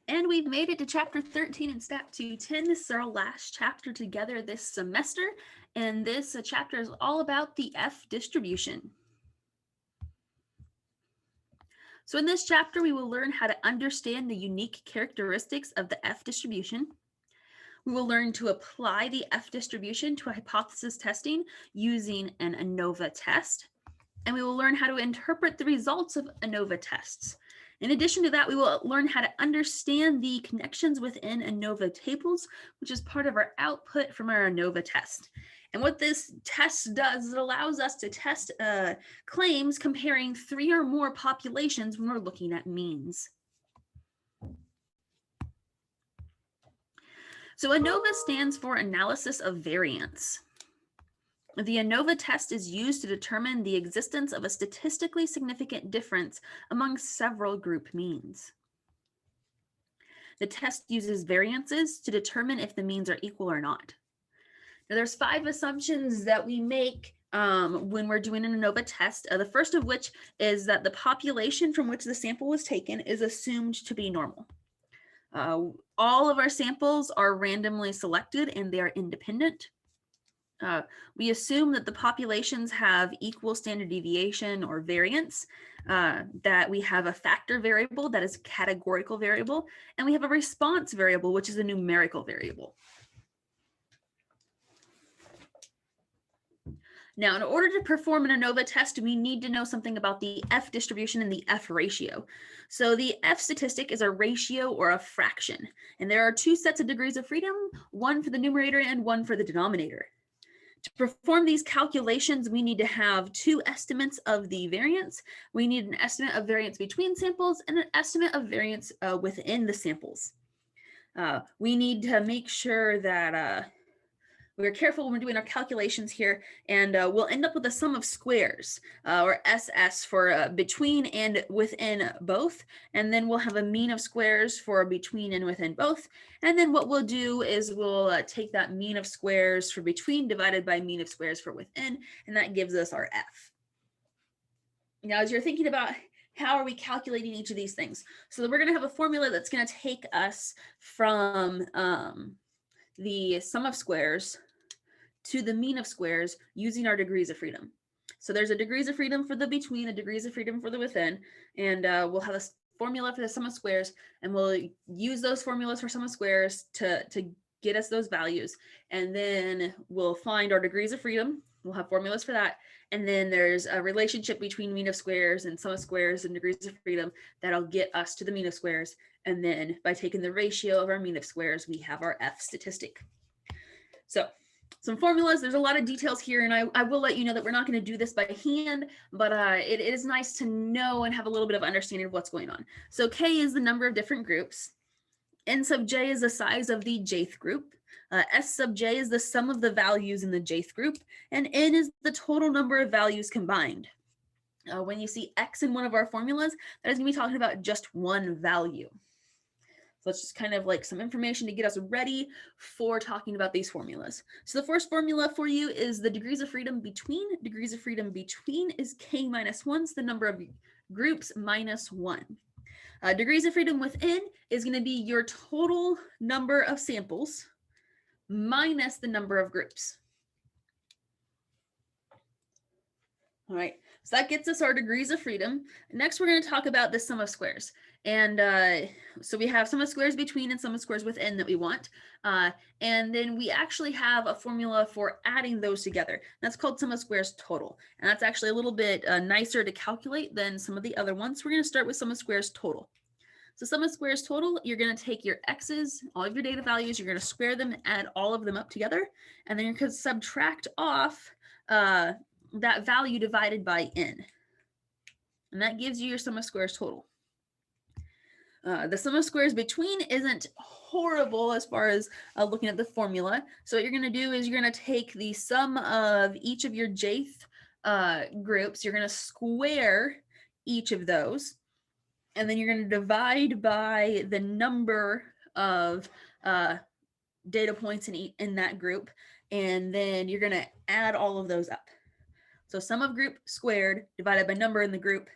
And we've made it to chapter 13 in Stat 210. This is our last chapter together this semester. And this chapter is all about the F distribution. So in this chapter, we will learn how to understand the unique characteristics of the F distribution. We will learn to apply the F distribution to hypothesis testing using an ANOVA test. And we will learn how to interpret the results of ANOVA tests. In addition to that, we will learn how to understand the connections within ANOVA tables, which is part of our output from our ANOVA test. And what this test does is it allows us to test claims comparing 3 or more populations when we're looking at means. So ANOVA stands for Analysis of Variance. The ANOVA test is used to determine the existence of a statistically significant difference among several group means. The test uses variances to determine if the means are equal or not. Now, there's 5 assumptions that we make when we're doing an ANOVA test. The first of which is that the population from which the sample was taken is assumed to be normal. All of our samples are randomly selected and they are independent. We assume that the populations have equal standard deviation or variance, that we have a factor variable that is a categorical variable, and we have a response variable, which is a numerical variable. Now, in order to perform an ANOVA test, we need to know something about the F distribution and the F ratio. So the F statistic is a ratio or a fraction, and there are 2 sets of degrees of freedom, one for the numerator and one for the denominator. To perform these calculations, we need to have 2 estimates of the variance. We need an estimate of variance between samples and an estimate of variance within the samples. We need to make sure that we're careful when we're doing our calculations here, and we'll end up with a sum of squares, or SS, for between and within both, and then we'll have a mean of squares for between and within both, and then what we'll do is we'll take that mean of squares for between divided by mean of squares for within, and that gives us our F. Now, as you're thinking about how are we calculating each of these things, so we're going to have a formula that's going to take us from the sum of squares to the mean of squares using our degrees of freedom. So there's a degrees of freedom for the between, a degrees of freedom for the within, and we'll have a formula for the sum of squares, and we'll use those formulas for sum of squares to get us those values, and then we'll find our degrees of freedom. We'll have formulas for that, and then there's a relationship between mean of squares and sum of squares and degrees of freedom that'll get us to the mean of squares, and then by taking the ratio of our mean of squares, we have our F statistic. So some formulas, there's a lot of details here, and I will let you know that we're not going to do this by hand, but it is nice to know and have a little bit of understanding of what's going on. So K is the number of different groups. N sub j is the size of the jth group. S sub j is the sum of the values in the jth group, and N is the total number of values combined. When you see X in one of our formulas, that is going to be talking about just one value. So that's just kind of like some information to get us ready for talking about these formulas. So the first formula for you is the degrees of freedom between. Degrees of freedom between is K minus 1, so the number of groups minus 1. Degrees of freedom within is going to be your total number of samples minus the number of groups. All right, so that gets us our degrees of freedom. Next, we're going to talk about the sum of squares. And so we have sum of squares between and sum of squares within that we want. And then we actually have a formula for adding those together. That's called sum of squares total. And that's actually a little bit nicer to calculate than some of the other ones. We're going to start with sum of squares total. So sum of squares total, you're going to take your x's, all of your data values, you're going to square them and add all of them up together. And then you're going to subtract off that value divided by n. And that gives you your sum of squares total. The sum of squares between isn't horrible as far as looking at the formula. So what you're going to do is you're going to take the sum of each of your jth groups, you're going to square each of those, and then you're going to divide by the number of data points in that group, and then you're going to add all of those up. So sum of group squared divided by number in the group,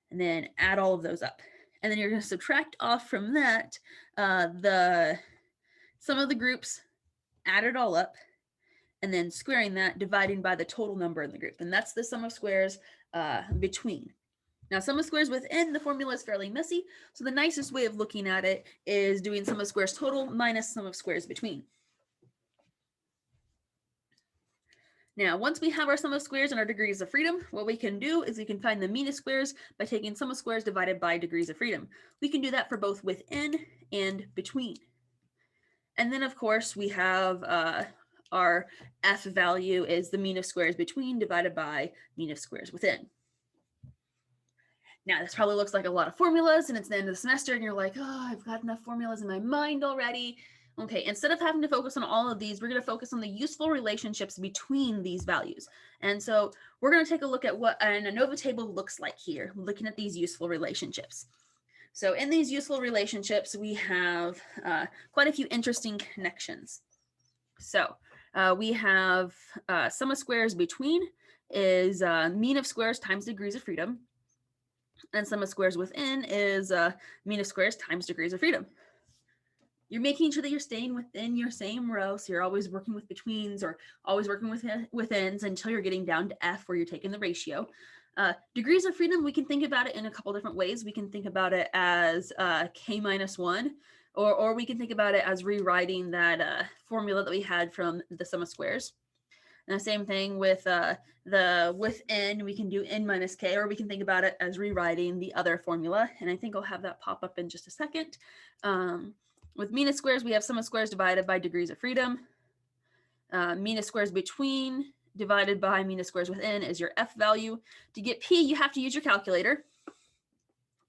and then add all of those up. And then you're going to subtract off from that the sum of the groups, add it all up, and then squaring that, dividing by the total number in the group. And that's the sum of squares between. Now, sum of squares within the formula is fairly messy, so the nicest way of looking at it is doing sum of squares total minus sum of squares between. Now, once we have our sum of squares and our degrees of freedom, what we can do is we can find the mean of squares by taking sum of squares divided by degrees of freedom. We can do that for both within and between. And then, of course, we have our f value is the mean of squares between divided by mean of squares within. Now, this probably looks like a lot of formulas and it's the end of the semester and you're like, oh, I've got enough formulas in my mind already. Okay, instead of having to focus on all of these, we're going to focus on the useful relationships between these values. And so we're going to take a look at what an ANOVA table looks like here, looking at these useful relationships. So in these useful relationships, we have quite a few interesting connections. So we have sum of squares between is mean of squares times degrees of freedom. And sum of squares within is mean of squares times degrees of freedom. You're making sure that you're staying within your same row. So you're always working with betweens or always working with withins until you're getting down to F where you're taking the ratio. Degrees of freedom, we can think about it in a couple different ways. We can think about it as k minus 1, or we can think about it as rewriting that formula that we had from the sum of squares. And the same thing with the within, we can do n minus k, or we can think about it as rewriting the other formula. And I think I'll have that pop up in just a second. With mean of squares, we have sum of squares divided by degrees of freedom. Mean of squares between divided by mean of squares within is your f value. To get p, you have to use your calculator.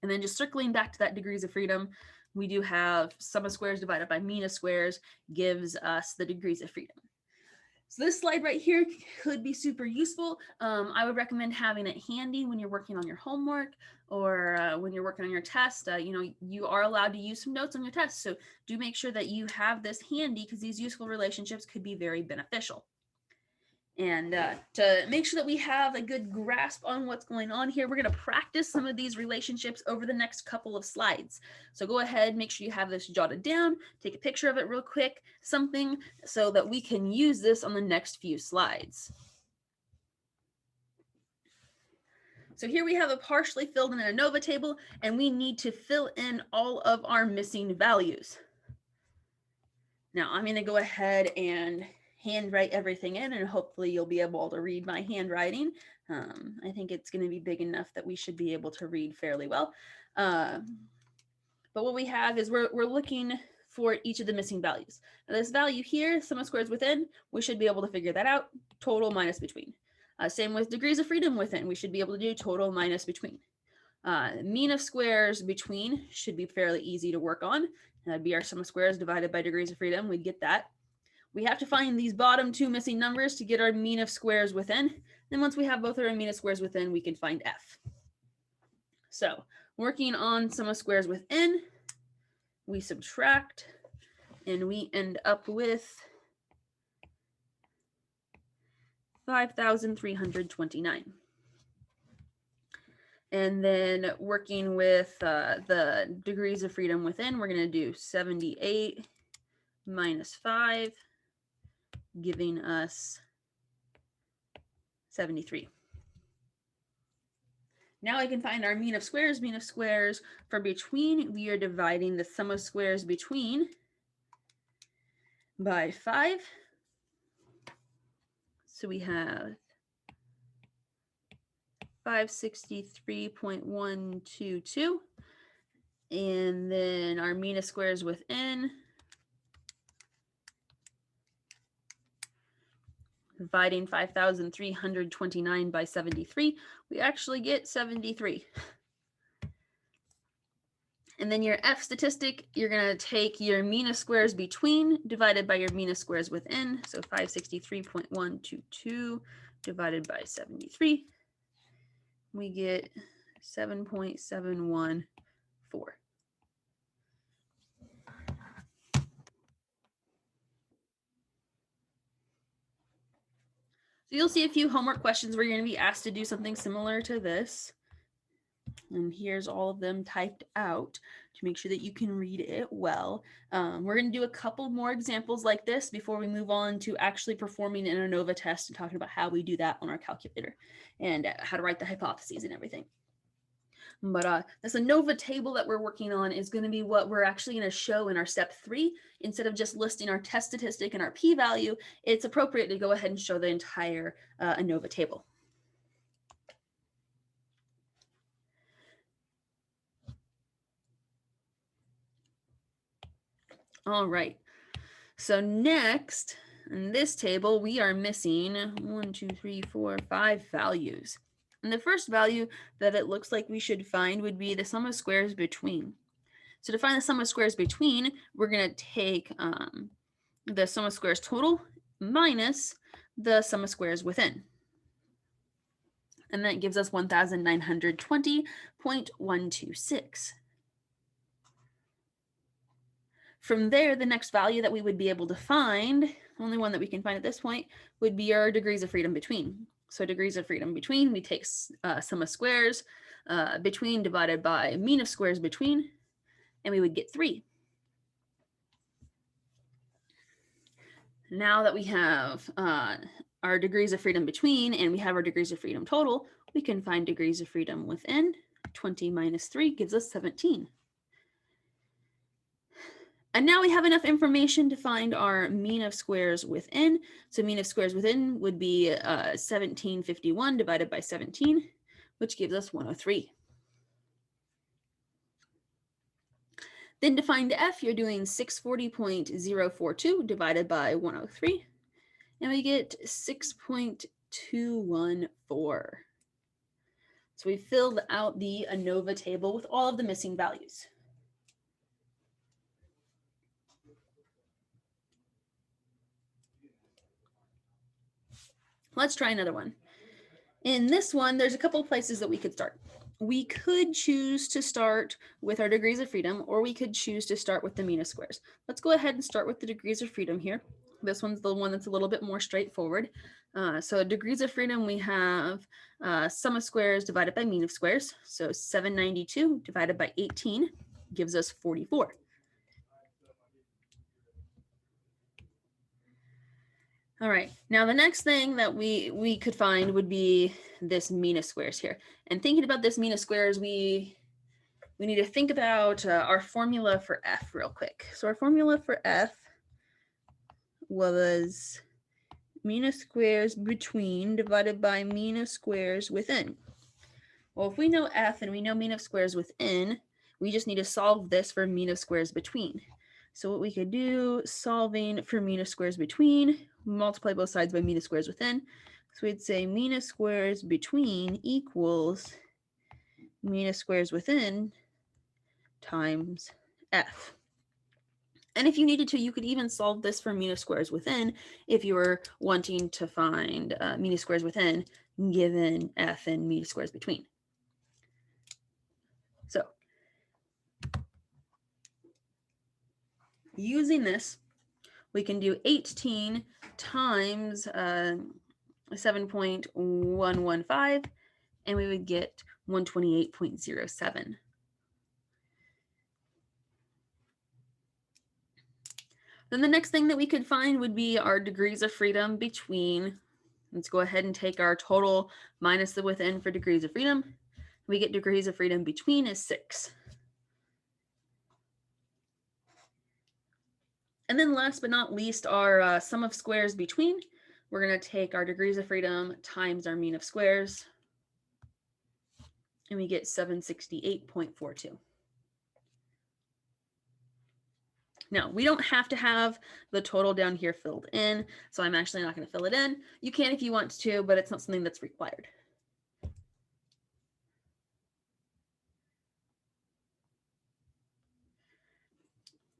And then just circling back to that degrees of freedom, we do have sum of squares divided by mean of squares gives us the degrees of freedom. So this slide right here could be super useful. I would recommend having it handy when you're working on your homework or when you're working on your test. You know, you are allowed to use some notes on your test. So do make sure that you have this handy because these useful relationships could be very beneficial. And to make sure that we have a good grasp on what's going on here, we're going to practice some of these relationships over the next couple of slides. So go ahead, make sure you have this jotted down, take a picture of it real quick, something so that we can use this on the next few slides. So here we have a partially filled in ANOVA table, and we need to fill in all of our missing values. Now I'm going to go ahead and handwrite everything in, and hopefully you'll be able to read my handwriting. I think it's going to be big enough that we should be able to read fairly well. But what we have is we're looking for each of the missing values. Now this value here, sum of squares within, we should be able to figure that out, total minus between. Same with degrees of freedom within, we should be able to do total minus between. Mean of squares between should be fairly easy to work on. That'd be our sum of squares divided by degrees of freedom, we'd get that. We have to find these bottom two missing numbers to get our mean of squares within. Then once we have both our mean of squares within, we can find f. So working on sum of squares within, we subtract and we end up with 5,329. And then working with the degrees of freedom within, we're going to do 78 minus 5, giving us 73. Now I can find our mean of squares. Mean of squares for between, we are dividing the sum of squares between by 5. So we have 563.122. And then our mean of squares within, dividing 5,329 by 73, we actually get 73. And then your F statistic, you're going to take your mean of squares between divided by your mean of squares within. So 563.122 divided by 73, we get 7.714. So you'll see a few homework questions where you're going to be asked to do something similar to this. And here's all of them typed out to make sure that you can read it well. We're going to do a couple more examples like this before we move on to actually performing an ANOVA test and talking about how we do that on our calculator and how to write the hypotheses and everything. But this ANOVA table that we're working on is going to be what we're actually going to show in our step 3. Instead of just listing our test statistic and our p-value, it's appropriate to go ahead and show the entire ANOVA table. All right, so next in this table, we are missing 1, 2, 3, 4, 5 values. And the first value that it looks like we should find would be the sum of squares between. So to find the sum of squares between, we're going to take the sum of squares total minus the sum of squares within. And that gives us 1920.126. From there, the next value that we would be able to find, only one that we can find at this point, would be our degrees of freedom between. So degrees of freedom between, we take sum of squares between divided by mean of squares between, and we would get 3. Now that we have our degrees of freedom between and we have our degrees of freedom total, we can find degrees of freedom within. 20 minus 3 gives us 17. And now we have enough information to find our mean of squares within. So mean of squares within would be 1751 divided by 17, which gives us 103. Then to find f, you're doing 640.042 divided by 103, and we get 6.214. So we filled out the ANOVA table with all of the missing values. Let's try another one. In this one, there's a couple of places that we could start. We could choose to start with our degrees of freedom, or we could choose to start with the mean of squares. Let's go ahead and start with the degrees of freedom here. This one's the one that's a little bit more straightforward. So degrees of freedom, we have sum of squares divided by mean of squares. So 792 divided by 18 gives us 44. All right, now the next thing that we could find would be this mean of squares here. And thinking about this mean of squares, we need to think about our formula for f real quick. So our formula for f was mean of squares between divided by mean of squares within. Well, if we know f and we know mean of squares within, we just need to solve this for mean of squares between. So what we could do, solving for mean of squares between, multiply both sides by mean of squares within. So we'd say mean of squares between equals mean of squares within times f. And if you needed to, you could even solve this for mean of squares within if you were wanting to find mean of squares within given f and mean of squares between. So using this, we can do 18 times 7.115, and we would get 128.07. Then the next thing that we could find would be our degrees of freedom between. Let's go ahead and take our total minus the within for degrees of freedom. We get degrees of freedom between is 6. And then last but not least, our sum of squares between. We're going to take our degrees of freedom times our mean of squares, and we get 768.42. Now, we don't have to have the total down here filled in, so I'm actually not going to fill it in. You can if you want to, but it's not something that's required.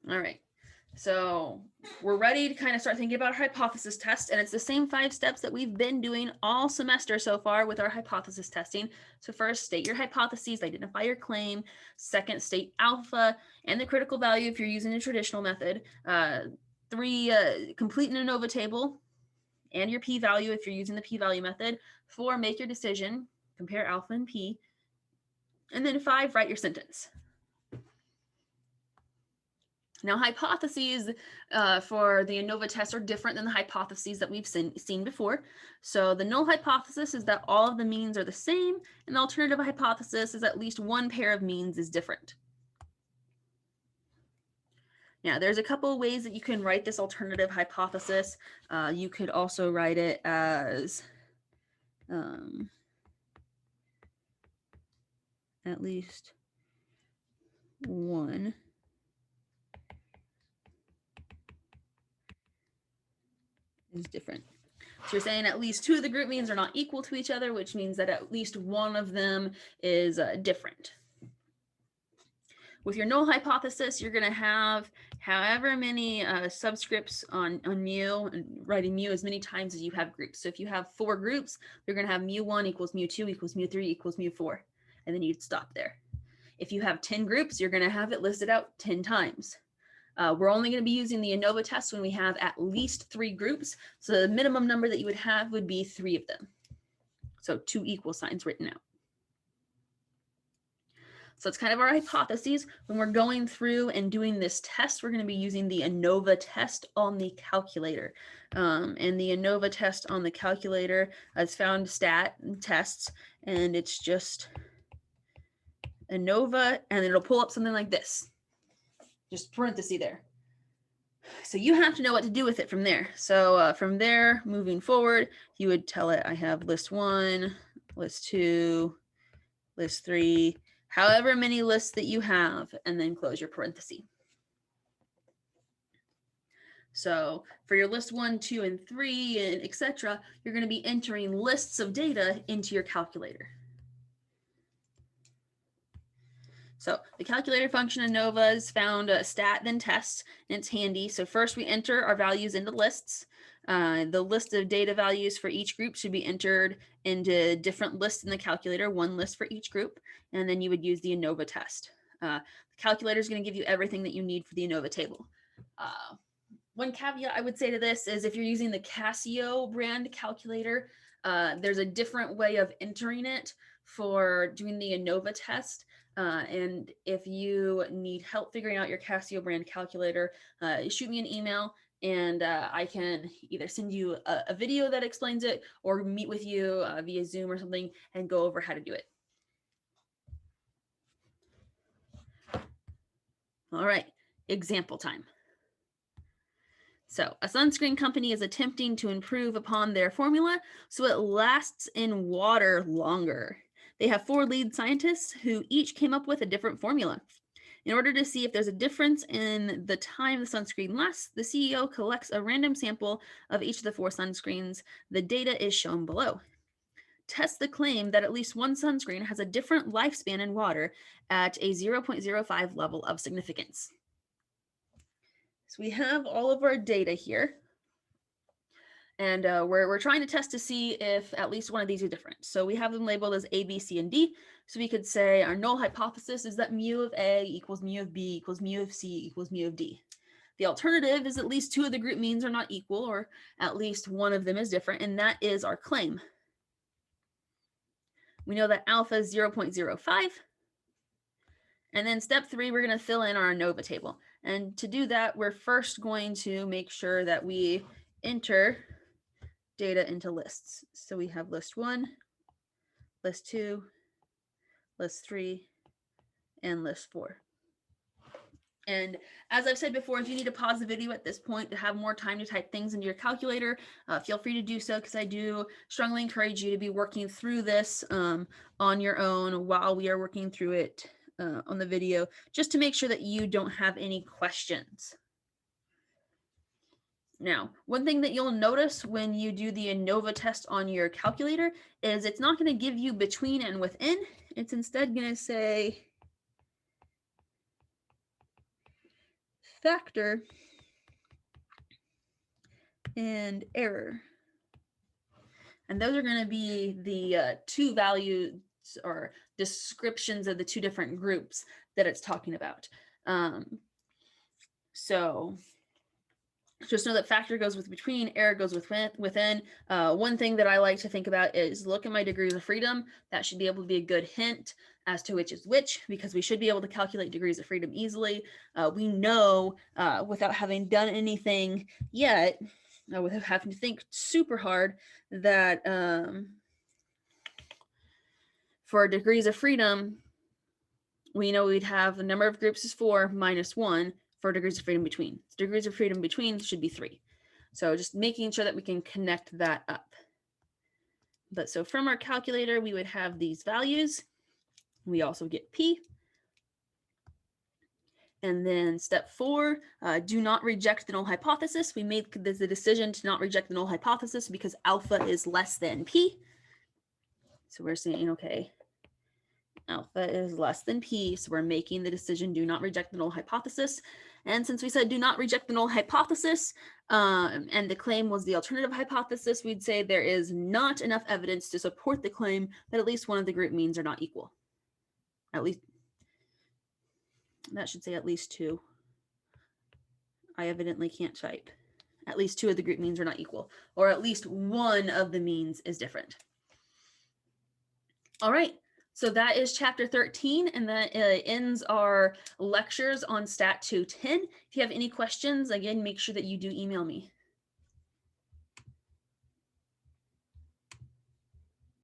All right. So we're ready to kind of start thinking about our hypothesis test, and it's the same 5 steps that we've been doing all semester so far with our hypothesis testing. So first, state your hypotheses, identify your claim. Second, state alpha and the critical value if you're using a traditional method. 3, complete an ANOVA table and your p-value if you're using the p-value method. 4, make your decision, compare alpha and p. And then 5, write your sentence. Now, hypotheses for the ANOVA test are different than the hypotheses that we've seen before. So the null hypothesis is that all of the means are the same, and the alternative hypothesis is at least one pair of means is different. Now, there's a couple of ways that you can write this alternative hypothesis. You could also write it as at least one is different. So you're saying at least 2 of the group means are not equal to each other, which means that at least one of them is different. With your null hypothesis, you're going to have however many subscripts on mu, and writing mu as many times as you have groups. So if you have 4 groups, you're going to have mu1 equals mu2 equals mu3 equals mu4, and then you'd stop there. If you have 10 groups, you're going to have it listed out 10 times. We're only going to be using the ANOVA test when we have at least 3 groups. So the minimum number that you would have would be 3 of them. So 2 equal signs written out. So it's kind of our hypotheses. When we're going through and doing this test, we're going to be using the ANOVA test on the calculator. And the ANOVA test on the calculator is found stat tests, and it's just ANOVA, and it'll pull up something like this. Just parenthesis there. So you have to know what to do with it from there. So from there, moving forward, you would tell it, I have list 1, list 2, list 3, however many lists that you have, and then close your parenthesis. So for your list 1, 2, and 3, and etc., you're going to be entering lists of data into your calculator. So the calculator function in ANOVA is found stat then test, and it's handy. So first we enter our values into lists. The list of data values for each group should be entered into different lists in the calculator, 1 list for each group, and then you would use the ANOVA test. The calculator is going to give you everything that you need for the ANOVA table. One caveat I would say to this is if you're using the Casio brand calculator, there's a different way of entering it for doing the ANOVA test. And if you need help figuring out your Casio brand calculator, shoot me an email and I can either send you a video that explains it or meet with you via Zoom or something and go over how to do it. All right, example time. So a sunscreen company is attempting to improve upon their formula so it lasts in water longer. They have 4 lead scientists who each came up with a different formula. In order to see if there's a difference in the time the sunscreen lasts, the CEO collects a random sample of each of the 4 sunscreens. The data is shown below. Test the claim that at least one sunscreen has a different lifespan in water at a 0.05 level of significance. So we have all of our data here. And we're trying to test to see if at least one of these are different. So we have them labeled as A, B, C, and D. So we could say our null hypothesis is that mu of A equals mu of B equals mu of C equals mu of D. The alternative is at least 2 of the group means are not equal, or at least one of them is different, and that is our claim. We know that alpha is 0.05. And then step 3, we're going to fill in our ANOVA table. And to do that, we're first going to make sure that we enter data into lists. So we have list 1, list 2, list 3, and list 4. And as I've said before, if you need to pause the video at this point to have more time to type things into your calculator, feel free to do so, because I do strongly encourage you to be working through this on your own while we are working through it on the video, just to make sure that you don't have any questions. Now, one thing that you'll notice when you do the ANOVA test on your calculator is it's not going to give you between and within. It's instead going to say factor and error. And those are going to be the 2 values or descriptions of the 2 different groups that it's talking about. So just know that factor goes with between, error goes with within. One thing that I like to think about is look at my degrees of freedom. That should be able to be a good hint as to which is which, because we should be able to calculate degrees of freedom easily. We know without having done anything yet, without having to think super hard, that for degrees of freedom, we know we'd have the number of groups is 4 minus 1 for degrees of freedom between. So degrees of freedom between should be 3. So just making sure that we can connect that up. But so from our calculator, we would have these values. We also get P. And then step 4, do not reject the null hypothesis. We made the decision to not reject the null hypothesis because alpha is less than P. So we're saying, okay, alpha is less than P. So we're making the decision, do not reject the null hypothesis. And since we said do not reject the null hypothesis, and the claim was the alternative hypothesis, we'd say there is not enough evidence to support the claim that at least one of the group means are not equal. At least, that should say at least 2. I evidently can't type. At least 2 of the group means are not equal, or at least one of the means is different. All right, so that is chapter 13, and that ends our lectures on Stat 210. If you have any questions, again, make sure that you do email me.